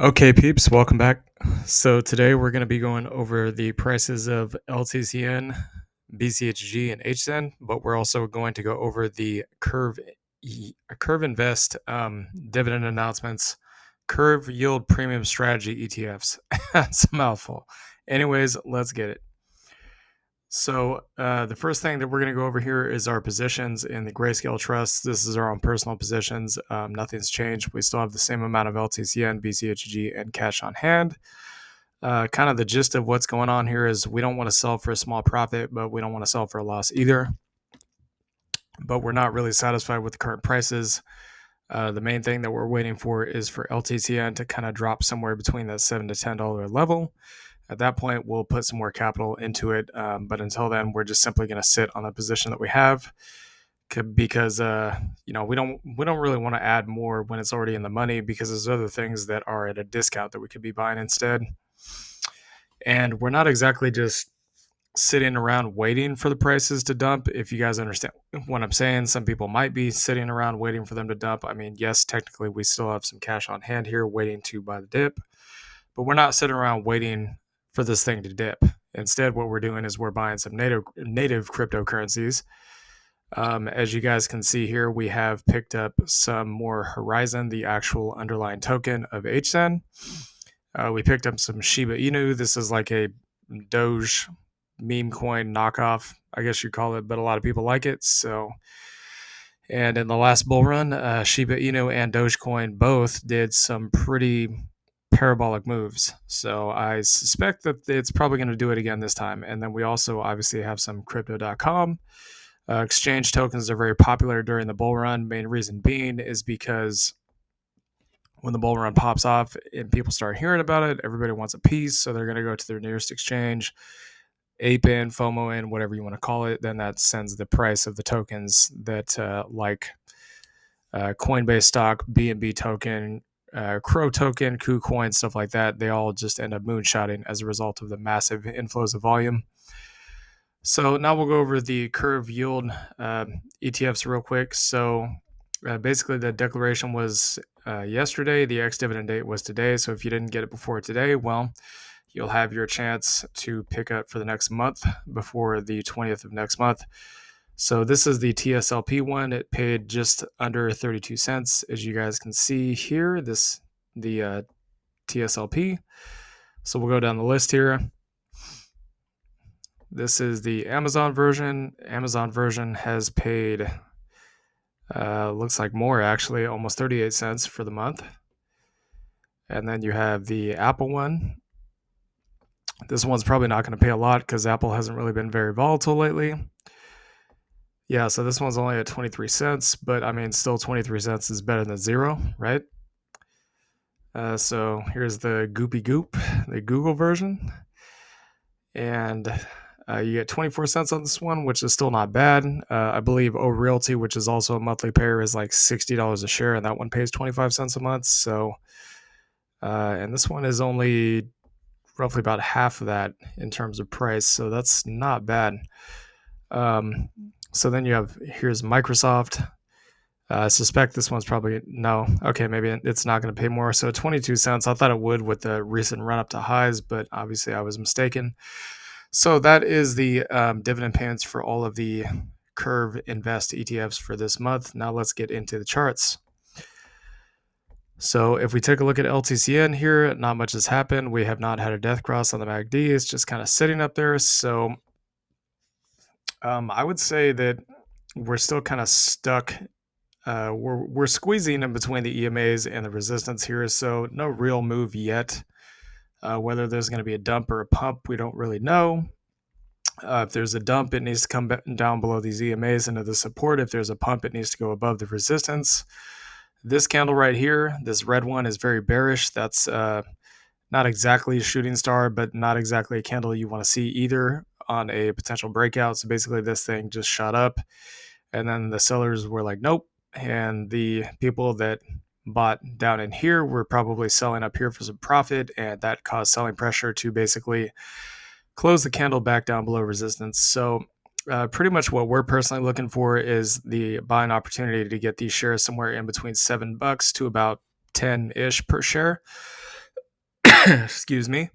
Okay, peeps, welcome back. So today we're going to be going over the prices of LTCN, BCHG, and HZEN, but we're also going to go over the curve invest dividend announcements, curve yield premium strategy ETFs. It's a mouthful. Anyways, let's get it. So the first thing that we're going to go over here is our positions in the Grayscale Trust. This is our own personal positions. Nothing's changed. We still have the same amount of LTCN, BCHG, and cash on hand. Kind of the gist of what's going on here is we don't want to sell for a small profit, but we don't want to sell for a loss either. But we're not really satisfied with the current prices. The main thing that we're waiting for is for LTCN to kind of drop somewhere between that $7 to $10 level. At that point, we'll put some more capital into it. But until then, we're just simply going to sit on the position that we have because we don't really want to add more when it's already in the money, because there's other things that are at a discount that we could be buying instead. And we're not exactly just sitting around waiting for the prices to dump. If you guys understand what I'm saying, some people might be sitting around waiting for them to dump. I mean, yes, technically we still have some cash on hand here waiting to buy the dip, but we're not sitting around waiting for this thing to dip. Instead, what we're doing is we're buying some native cryptocurrencies. As you guys can see here, we have picked up some more Horizon, the actual underlying token of HZEN. We picked up some Shiba Inu. This is like a Doge meme coin knockoff, I guess you'd call it, but a lot of people like it. So, and in the last bull run, Shiba Inu and Dogecoin both did some pretty parabolic moves. So I suspect that it's probably going to do it again this time. And then we also obviously have some crypto.com. Exchange tokens are very popular during the bull run. Main reason being is because when the bull run pops off and people start hearing about it, everybody wants a piece. So they're going to go to their nearest exchange, ape in, FOMO in, whatever you want to call it. Then that sends the price of the tokens that like Coinbase stock, BNB token, Crow token, KuCoin, stuff like that, they all just end up moonshotting as a result of the massive inflows of volume. So now we'll go over the curve yield ETFs real quick. So basically the declaration was yesterday. The ex-dividend date was today. So if you didn't get it before today, well, you'll have your chance to pick up for the next month before the 20th of next month. So this is the TSLP one. It paid just under 32 cents, as you guys can see here. The TSLP. So we'll go down the list here. This is the Amazon version. Amazon version has paid, looks like more actually, almost 38 cents for the month. And then you have the Apple one. This one's probably not going to pay a lot because Apple hasn't really been very volatile lately. Yeah, so this one's only at 23 cents, but I mean, still 23 cents is better than zero, right? So here's the Goopy Goop, the Google version. And you get 24 cents on this one, which is still not bad. I believe O Realty, which is also a monthly payer, is like $60 a share, and that one pays 25 cents a month. So, and this one is only roughly about half of that in terms of price. So that's not bad. So then you have, here's Microsoft. I suspect this one's probably, no, okay, maybe it's not going to pay more. So 22 cents. I thought it would with the recent run up to highs, but obviously I was mistaken. So that is the dividend payments for all of the Curve Invest ETFs for this month. Now let's get into the charts. So if we take a look at LTCN here, not much has happened. We have not had a death cross on the MACD. It's just kind of sitting up there. So I would say that we're still kind of stuck. We're squeezing in between the EMAs and the resistance here. So no real move yet. Whether there's going to be a dump or a pump, we don't really know. If there's a dump, it needs to come down below these EMAs into the support. If there's a pump, it needs to go above the resistance. This candle right here, this red one, is very bearish. That's not exactly a shooting star, but not exactly a candle you want to see either on a potential breakout. So basically this thing just shot up, and then the sellers were like, nope. And the people that bought down in here were probably selling up here for some profit, and that caused selling pressure to basically close the candle back down below resistance. So pretty much what we're personally looking for is the buying opportunity to get these shares somewhere in between $7 to about 10-ish per share. excuse me.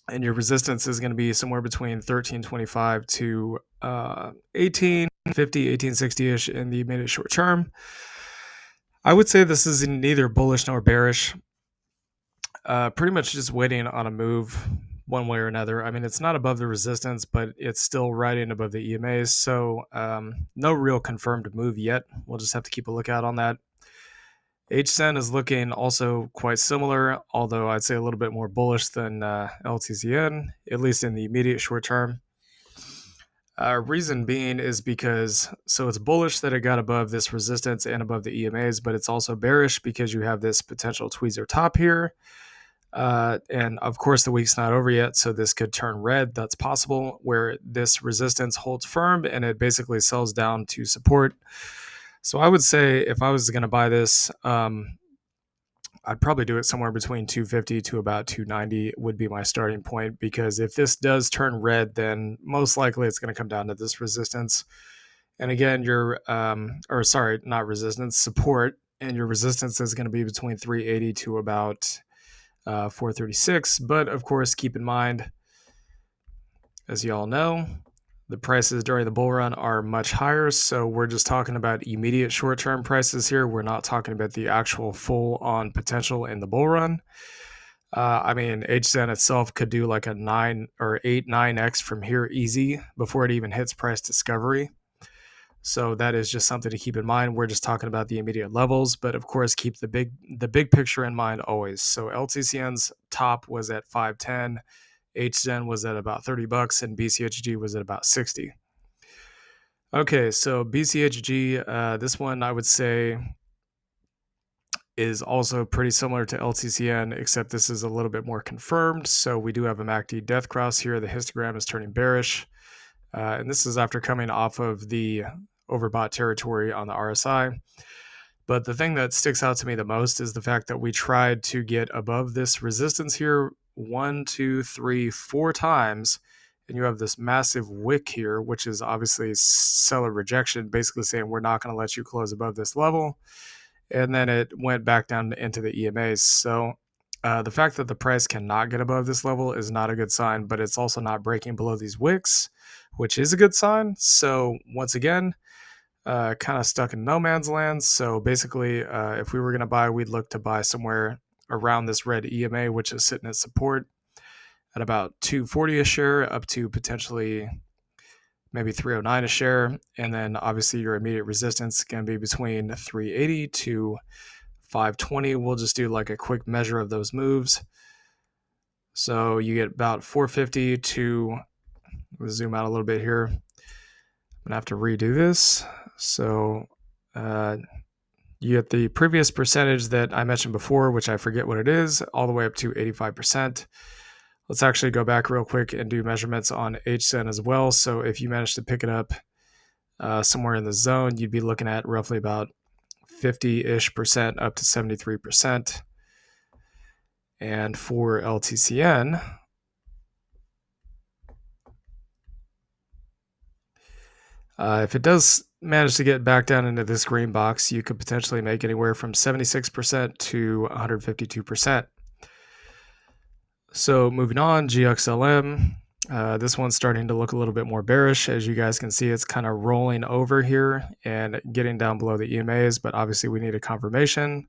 And your resistance is going to be somewhere between 1325 to 1850, 1860-ish in the immediate short term. I would say this is neither bullish nor bearish. Pretty much just waiting on a move one way or another. I mean, it's not above the resistance, but it's still riding above the EMAs. So no real confirmed move yet. We'll just have to keep a lookout on that. HZEN is looking also quite similar, although I'd say a little bit more bullish than LTCN, at least in the immediate short term. Reason being is because, so it's bullish that it got above this resistance and above the EMAs, but it's also bearish because you have this potential tweezer top here. And of course, the week's not over yet, so this could turn red. That's possible, where this resistance holds firm and it basically sells down to support. So I would say if I was going to buy this, I'd probably do it somewhere between 250 to about 290 would be my starting point, because if this does turn red, then most likely it's going to come down to this resistance. And again, not resistance, support, and your resistance is going to be between 380 to about 436. But of course, keep in mind, as you all know, the prices during the bull run are much higher. So we're just talking about immediate short-term prices here. We're not talking about the actual full-on potential in the bull run. I mean, HZEN itself could do like a 9 or 8, 9x from here easy before it even hits price discovery. So that is just something to keep in mind. We're just talking about the immediate levels, but of course, keep the big picture in mind always. So LTCN's top was at 510. HZEN was at about $30 and BCHG was at about 60. Okay, so BCHG, this one I would say is also pretty similar to LTCN, except this is a little bit more confirmed. So we do have a MACD death cross here. The histogram is turning bearish. And this is after coming off of the overbought territory on the RSI. But the thing that sticks out to me the most is the fact that we tried to get above this resistance here 1, 2, 3, 4 times, and you have this massive wick here, which is obviously seller rejection, basically saying we're not going to let you close above this level. And then it went back down into the EMAs. So the fact that the price cannot get above this level is not a good sign, but it's also not breaking below these wicks, which is a good sign. So once again, kind of stuck in no man's land. So basically, if we were going to buy, we'd look to buy somewhere around this red EMA, which is sitting at support at about 240 a share up to potentially maybe 309 a share. And then obviously your immediate resistance can be between 380 to 520. We'll just do like a quick measure of those moves. So you get about 450 to, we'll zoom out a little bit here. I'm going to have to redo this. So you get the previous percentage that I mentioned before, which I forget what it is, all the way up to 85%. Let's actually go back real quick and do measurements on HZEN as well. So if you manage to pick it up somewhere in the zone, you'd be looking at roughly about 50-ish% up to 73%. And for LTCN, if it does manage to get back down into this green box, you could potentially make anywhere from 76% to 152%. So moving on, GXLM, this one's starting to look a little bit more bearish. As you guys can see, it's kind of rolling over here and getting down below the EMAs, but obviously we need a confirmation.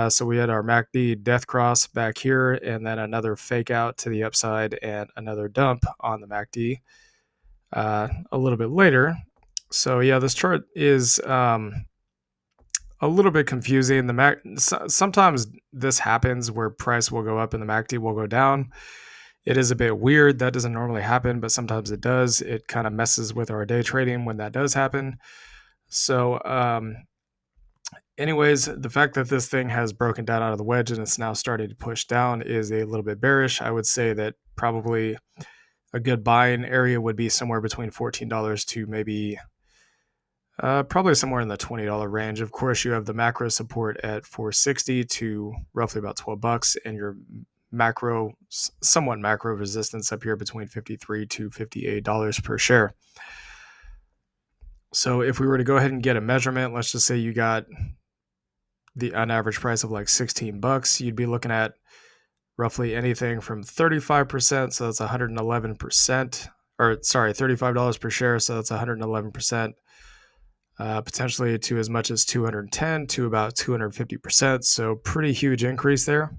So we had our MACD death cross back here, and then another fake out to the upside and another dump on the MACD a little bit later. So yeah, this chart is a little bit confusing. Sometimes this happens where price will go up and the MACD will go down. It is a bit weird. That doesn't normally happen, but sometimes it does. It kind of messes with our day trading when that does happen. So anyways, the fact that this thing has broken down out of the wedge and it's now starting to push down is a little bit bearish. I would say that probably a good buying area would be somewhere between $14 to maybe probably somewhere in the $20 range. Of course, you have the macro support at 460 to roughly about $12, and your somewhat macro resistance up here between $53 to $58 per share. So if we were to go ahead and get a measurement, let's just say you got an average price of like $16, you'd be looking at roughly anything from 35%, so that's 111%, or sorry, $35 per share, so that's 111%, potentially to as much as 210 to about 250%, so pretty huge increase there.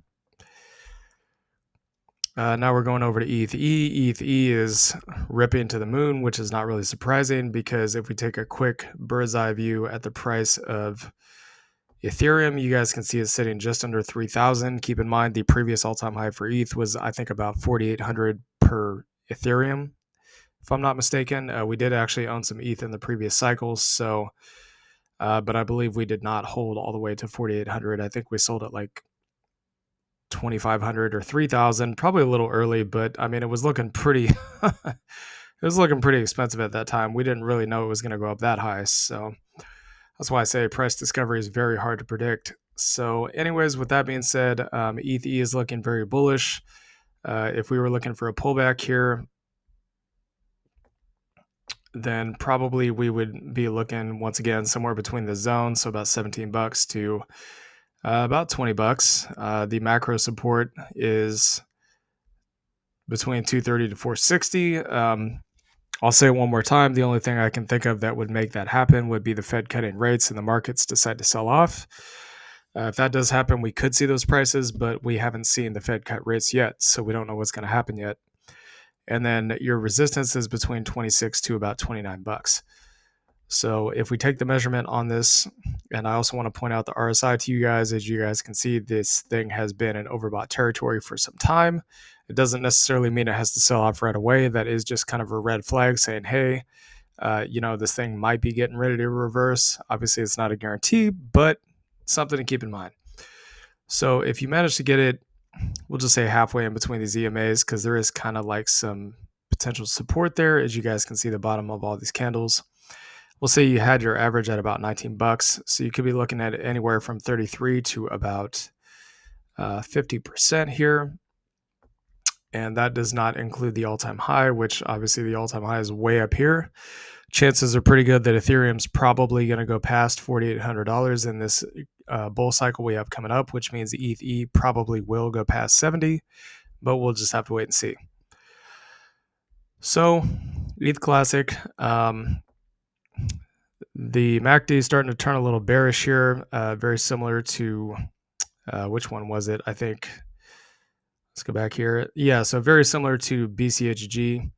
Now we're going over to ETH. ETH is ripping to the moon, which is not really surprising because if we take a quick bird's eye view at the price of Ethereum, you guys can see it's sitting just under 3,000. Keep in mind the previous all-time high for ETH was, I think, about 4,800 per Ethereum, if I'm not mistaken. We did actually own some ETH in the previous cycles, so, but I believe we did not hold all the way to 4,800. I think we sold it like 2,500 or 3,000, probably a little early, but I mean, it was looking pretty, it was looking pretty expensive at that time. We didn't really know it was going to go up that high, so that's why I say price discovery is very hard to predict. So anyways, with that being said, ETH is looking very bullish. If we were looking for a pullback here, then probably we would be looking once again somewhere between the zones, so about $17 to about $20. The macro support is between 230 to 460. I'll say it one more time. The only thing I can think of that would make that happen would be the Fed cutting rates and the markets decide to sell off. If that does happen, we could see those prices, but we haven't seen the Fed cut rates yet, so we don't know what's going to happen yet. And then your resistance is between 26 to about $29. So if we take the measurement on this, and I also want to point out the RSI to you guys, as you guys can see, this thing has been in overbought territory for some time. It doesn't necessarily mean it has to sell off right away. That is just kind of a red flag saying, hey, this thing might be getting ready to reverse. Obviously, it's not a guarantee, but something to keep in mind. So if you manage to get it, we'll just say halfway in between these EMAs, because there is kind of like some potential support there, as you guys can see the bottom of all these candles. We'll say you had your average at about $19, so you could be looking at anywhere from 33 to about 50% here. And that does not include the all-time high, which obviously the all-time high is way up here. Chances are pretty good that Ethereum's probably going to go past $4,800 in this bull cycle we have coming up, which means the ETH probably will go past 70, but we'll just have to wait and see. So ETH Classic, the MACD is starting to turn a little bearish here, very similar to, which one was it? I think, let's go back here. Yeah, so very similar to BCHG.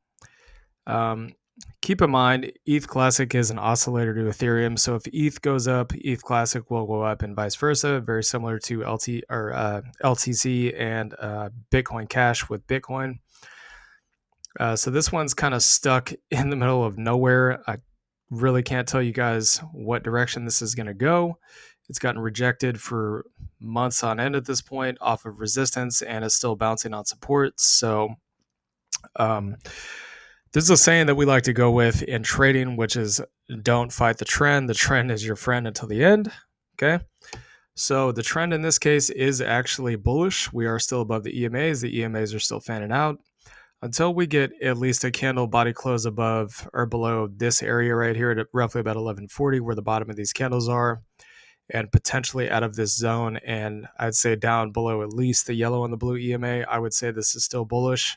Keep in mind, ETH Classic is an oscillator to Ethereum. So if ETH goes up, ETH Classic will go up and vice versa. Very similar to LTC and Bitcoin Cash with Bitcoin. So this one's kind of stuck in the middle of nowhere. I really can't tell you guys what direction this is going to go. It's gotten rejected for months on end at this point off of resistance and is still bouncing on support. So this is a saying that we like to go with in trading, which is don't fight the trend. The trend is your friend until the end. Okay. So the trend in this case is actually bullish. We are still above the EMAs. The EMAs are still fanning out until we get at least a candle body close above or below this area right here at roughly about 1140, where the bottom of these candles are, and potentially out of this zone. And I'd say down below at least the yellow and the blue EMA, I would say this is still bullish.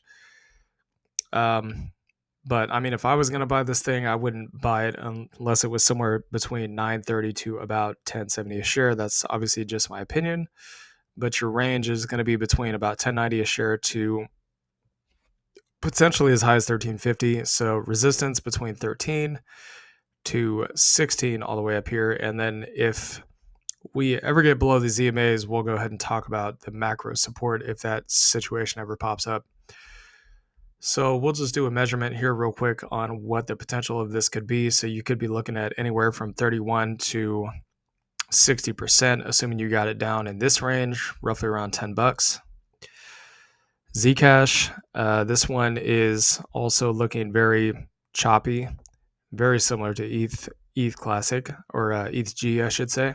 But I mean, if I was going to buy this thing, I wouldn't buy it unless it was somewhere between 930 to about 1070 a share. That's obviously just my opinion, but your range is going to be between about 1090 a share to potentially as high as 1350. So resistance between 13 to 16 all the way up here. And then if we ever get below these EMAs, we'll go ahead and talk about the macro support if that situation ever pops up. So we'll just do a measurement here real quick on what the potential of this could be. So you could be looking at anywhere from 31 to 60%, assuming you got it down in this range, roughly around $10. Zcash, this one is also looking very choppy, very similar to ETH Classic, or ETHG, I should say.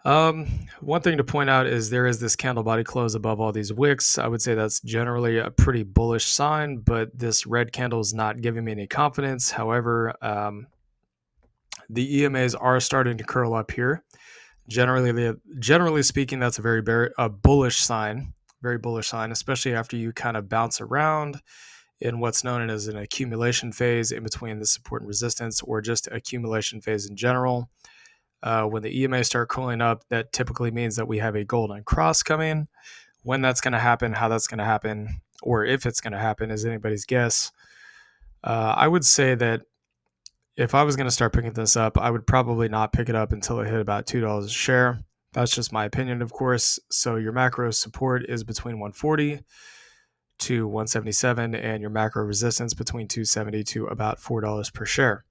One thing to point out is there is this candle body close above all these wicks. I would say that's generally a pretty bullish sign, but this red candle is not giving me any confidence. However, the EMAs are starting to curl up here. Generally speaking, that's a very bullish sign. very bullish sign, especially after you kind of bounce around in what's known as an accumulation phase in between the support and resistance, or just accumulation phase in general. When the EMA start cooling up, that typically means that we have a golden cross coming. When that's going to happen, how that's going to happen, or if it's going to happen is anybody's guess. I would say that if I was going to start picking this up, I would probably not pick it up until it hit about $2 a share. That's just my opinion, of course. So your macro support is between 140 to 177, and your macro resistance between 270 to about $4 per share.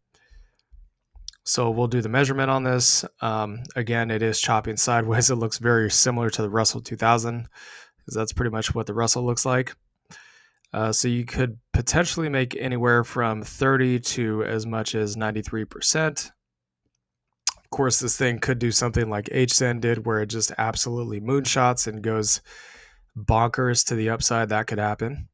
So we'll do the measurement on this. Again, it is chopping sideways. It looks very similar to the Russell 2000, because that's pretty much what the Russell looks like. So you could potentially make anywhere from 30 to as much as 93%. Of course, this thing could do something like HZEN did, where it just absolutely moonshots and goes bonkers to the upside. That could happen.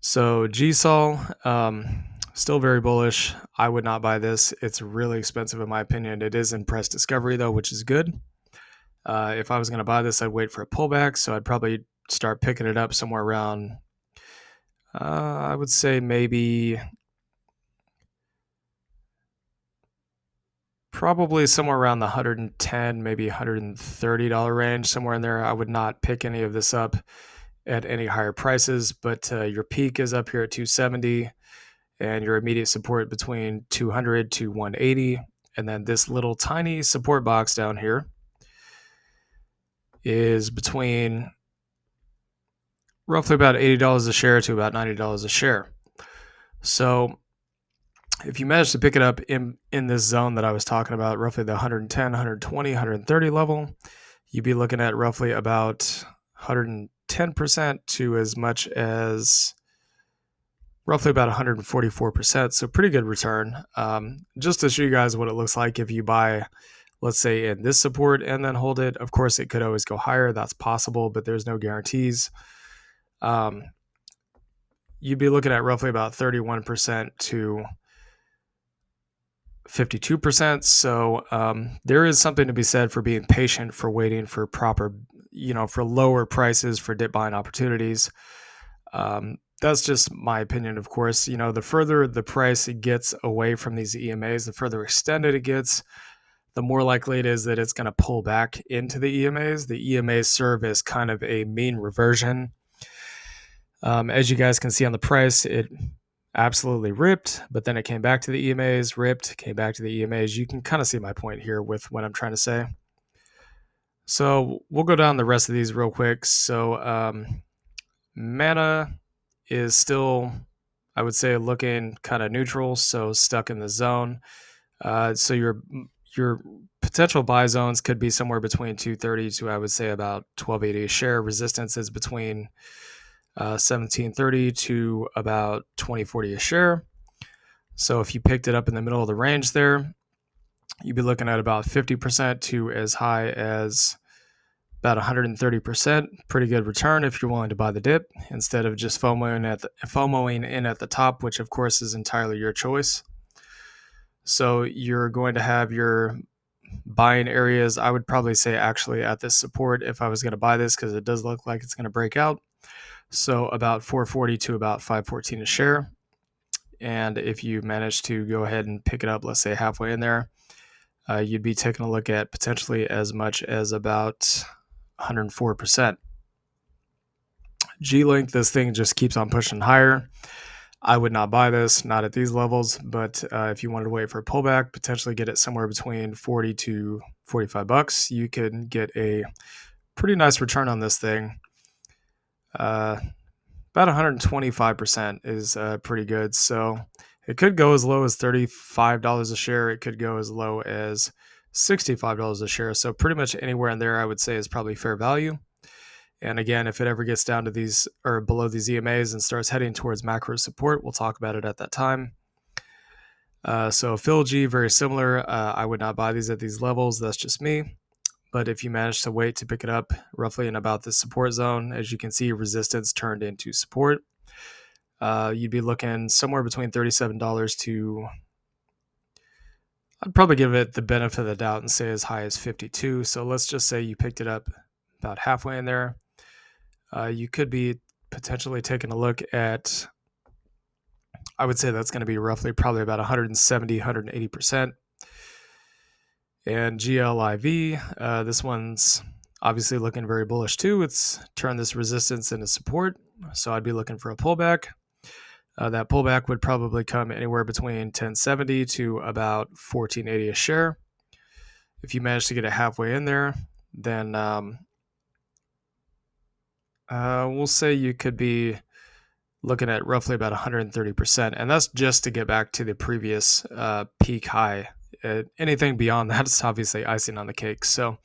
So GSOL, still very bullish. I would not buy this. It's really expensive in my opinion. It is in price discovery though, which is good. If I was going to buy this, I'd wait for a pullback. So I'd probably start picking it up somewhere around, I would say probably somewhere around the $110, maybe $130 range, somewhere in there. I would not pick any of this up at any higher prices, but your peak is up here at 270, and your immediate support between 200 to 180. And then this little tiny support box down here is between roughly about $80 a share to about $90 a share. So if you manage to pick it up in this zone that I was talking about, roughly the 110, 120, 130 level, you'd be looking at roughly about 110% to as much as roughly about 144%. So pretty good return. Just to show you guys what it looks like if you buy, let's say, in this support and then hold it. Of course, it could always go higher. That's possible, but there's no guarantees. You'd be looking at roughly about 31% to 52%. So there is something to be said for being patient, for waiting for proper, for lower prices, for dip buying opportunities. That's just my opinion, of course. The further the price gets away from these EMAs, the further extended it gets, the more likely it is that it's going to pull back into the EMAs. The EMAs serve as kind of a mean reversion. As you guys can see on the price, it absolutely ripped, but then it came back to the EMAs, ripped, came back to the EMAs. You can kind of see my point here with what I'm trying to say. So we'll go down the rest of these real quick. So Mana is still, I would say, looking kind of neutral, so stuck in the zone. So your potential buy zones could be somewhere between 230 to, I would say, about 1280 a share. Resistance is between 1730 to about 2040 a share. So if you picked it up in the middle of the range there, you'd be looking at about 50% to as high as about 130%. Pretty good return if you're willing to buy the dip instead of just FOMOing in at the top, which of course is entirely your choice. So you're going to have your buying areas, I would probably say actually at this support if I was going to buy this, because it does look like it's going to break out. So about 440 to about 514 a share. And if you manage to go ahead and pick it up, let's say halfway in there, you'd be taking a look at potentially as much as about 104%. G-Link, this thing just keeps on pushing higher. I would not buy this, not at these levels, but if you wanted to wait for a pullback, potentially get it somewhere between 40 to 45 bucks, you can get a pretty nice return on this thing. About 125% is pretty good. So it could go as low as $35 a share. It could go as low as $65 a share. So pretty much anywhere in there, I would say, is probably fair value. And again, if it ever gets down to these or below these EMAs and starts heading towards macro support, we'll talk about it at that time. So PhilG, very similar. I would not buy these at these levels. That's just me. But if you manage to wait to pick it up roughly in about the support zone, as you can see, resistance turned into support. You'd be looking somewhere between $37 to, I'd probably give it the benefit of the doubt and say as high as 52. So let's just say you picked it up about halfway in there. You could be potentially taking a look at, I would say that's going to be roughly probably about 170, 180%. And GLIV, this one's obviously looking very bullish too. It's turned this resistance into support, so I'd be looking for a pullback. That pullback would probably come anywhere between 1070 to about 1480 a share. If you manage to get it halfway in there, then we'll say you could be looking at roughly about 130%, and that's just to get back to the previous peak high. Anything beyond that is obviously icing on the cake. So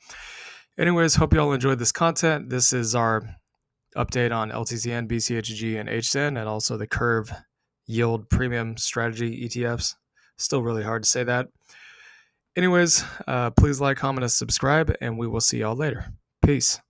anyways, hope you all enjoyed this content. This is our update on LTCN, BCHG, and HZEN, and also the Curve Yield Premium Strategy ETFs. Still really hard to say that. Anyways, please like, comment, and subscribe, and we will see y'all later. Peace.